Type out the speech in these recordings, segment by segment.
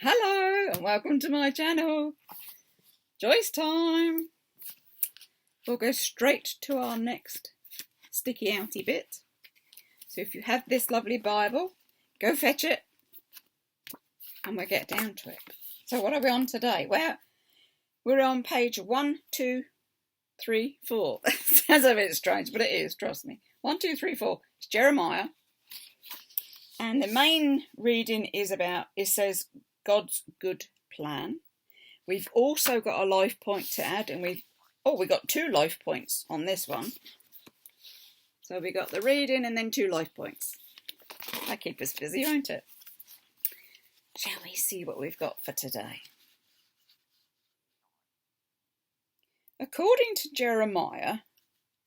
Hello and welcome to my channel. Joyce time. We'll go straight to our next sticky outy bit. So if you have this lovely Bible, go fetch it and we'll get down to it. So what are we on today? Well, we're on page 1, 2, 3, 4. Sounds a bit strange, but it is, trust me. 1, 2, 3, 4. It's Jeremiah. And the main reading is it says God's good plan. We've also got a life point to add, and we got 2 life points on this one. So we got the reading and then 2 life points. That keep us busy, won't it? Shall we see what we've got for today? According to Jeremiah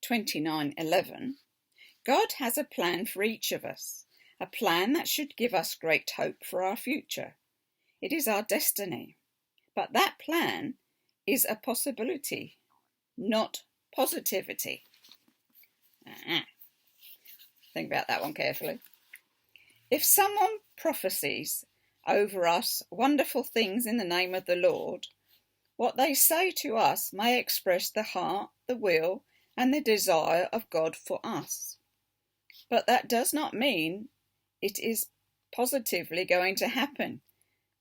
29:11, God has a plan for each of us, a plan that should give us great hope for our future. It is our destiny, but that plan is a possibility, not positivity. Think about that one carefully. If someone prophesies over us wonderful things in the name of the Lord, what they say to us may express the heart, the will, and the desire of God for us. But that does not mean it is positively going to happen,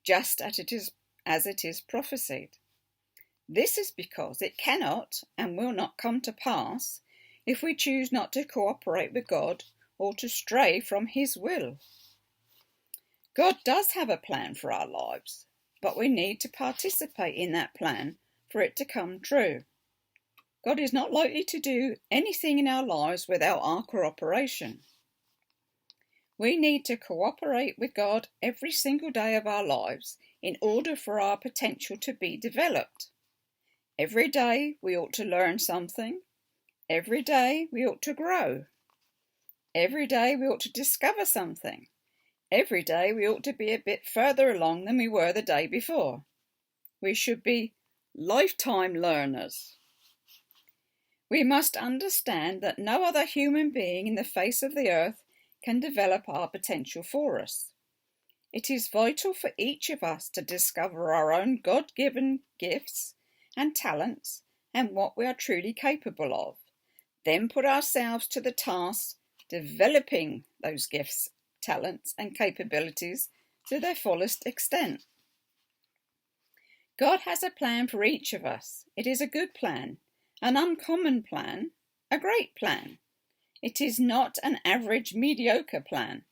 just as it is prophesied. This is because it cannot and will not come to pass if we choose not to cooperate with God or to stray from His will. God does have a plan for our lives, but we need to participate in that plan for it to come true. God is not likely to do anything in our lives without our cooperation. We need to cooperate with God every single day of our lives in order for our potential to be developed. Every day we ought to learn something. Every day we ought to grow. Every day we ought to discover something. Every day we ought to be a bit further along than we were the day before. We should be lifetime learners. We must understand that no other human being in the face of the earth can develop our potential for us. It is vital for each of us to discover our own God-given gifts and talents and what we are truly capable of, then put ourselves to the task developing those gifts, talents and capabilities to their fullest extent. God has a plan for each of us. It is a good plan, an uncommon plan, a great plan. It is not an average, mediocre plan.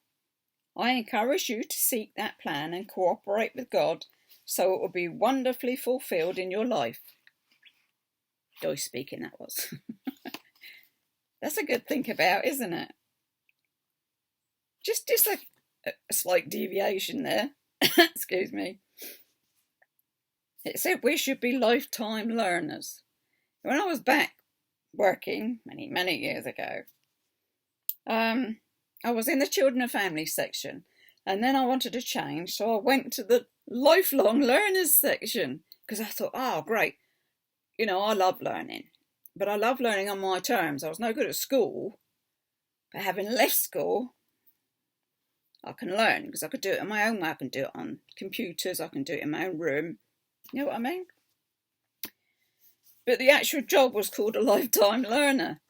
I encourage you to seek that plan and cooperate with God so it will be wonderfully fulfilled in your life. Joyce speaking, that was. That's a good think about, isn't it? Just a slight deviation there. Excuse me. It said we should be lifetime learners. When I was back working many years ago, I was in the children and family section, and then I wanted to change, so I went to the lifelong learners section because I thought, oh great, I love learning, but I love learning on my terms. I was no good at school, but having left school, I can learn because I could do it on my own way. I can do it on computers, I can do it in my own room. You know what I mean? But the actual job was called a lifetime learner.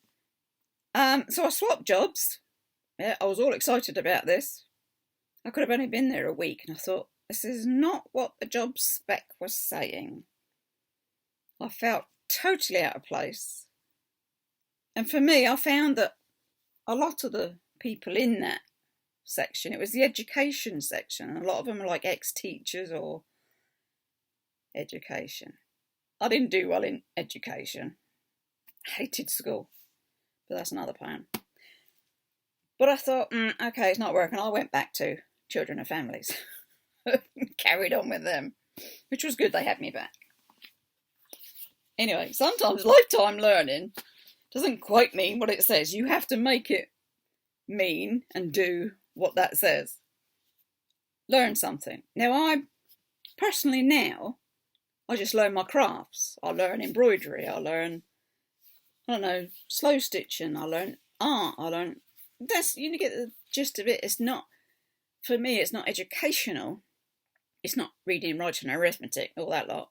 So I swapped jobs. Yeah, I was all excited about this. I could have only been there a week, and I thought, this is not what the job spec was saying. I felt totally out of place. And for me, I found that a lot of the people in that section, it was the education section, and a lot of them were like ex-teachers or education. I didn't do well in education. I hated school. But that's another plan. But I thought, okay, it's not working. I went back to children and families. Carried on with them, which was good. They had me back. Anyway, sometimes lifetime learning doesn't quite mean what it says. You have to make it mean and do what that says. Learn something. Now, I just learn my crafts. I learn embroidery. I learn slow stitching, I learn art, you get the gist of it. It's not, for me, it's not educational, It's not reading, writing, arithmetic, all that lot.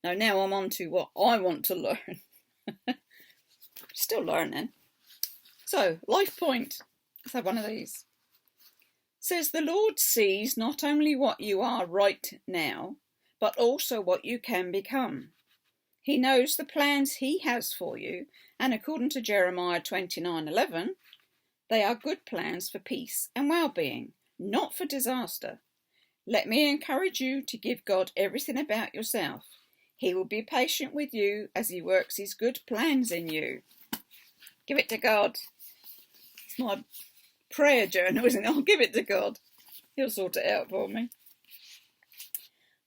No, now I'm on to what I want to learn. Still learning. So, life point. Let's have one of these. Says the Lord sees not only what you are right now, but also what you can become. He knows the plans he has for you, and according to Jeremiah 29:11, they are good plans for peace and well-being, not for disaster. Let me encourage you to give God everything about yourself. He will be patient with you as he works his good plans in you. Give it to God. It's my prayer journal, isn't it? I'll give it to God. He'll sort it out for me.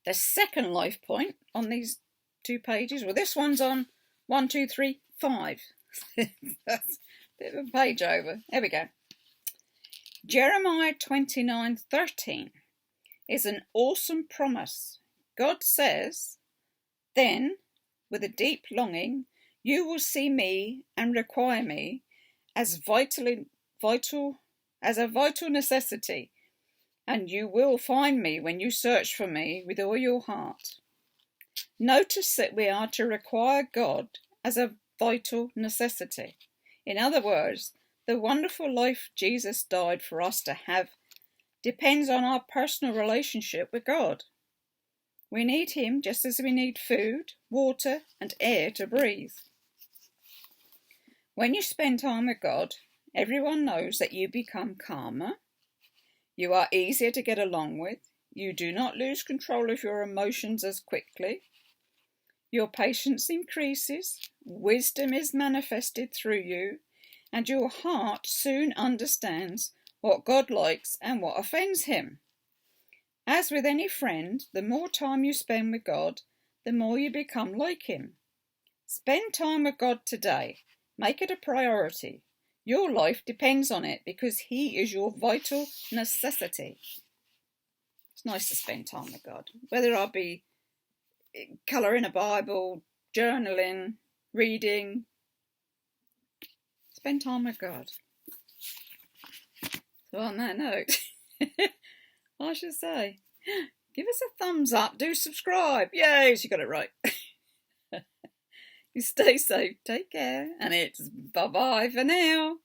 The second life point on these 2 pages, well, this one's on 1, 2, 3, 5. That's a bit of a page over. There we go. Jeremiah 29:13 is an awesome promise. God says, then, with a deep longing, you will see me and require me as a vital necessity, and you will find me when you search for me with all your heart. Notice that we are to require God as a vital necessity. In other words, the wonderful life Jesus died for us to have depends on our personal relationship with God. We need him just as we need food, water, and air to breathe. When you spend time with God, everyone knows that you become calmer, you are easier to get along with, you do not lose control of your emotions as quickly, your patience increases, wisdom is manifested through you, and your heart soon understands what God likes and what offends him. As with any friend, the more time you spend with God, the more you become like him. Spend time with God today. Make it a priority. Your life depends on it because he is your vital necessity. It's nice to spend time with God, whether I be colouring a Bible, journaling, reading. Spend time with God. So on that note, I should say, give us a thumbs up, do subscribe. Yay, she got it right. You stay safe, take care, and it's bye-bye for now.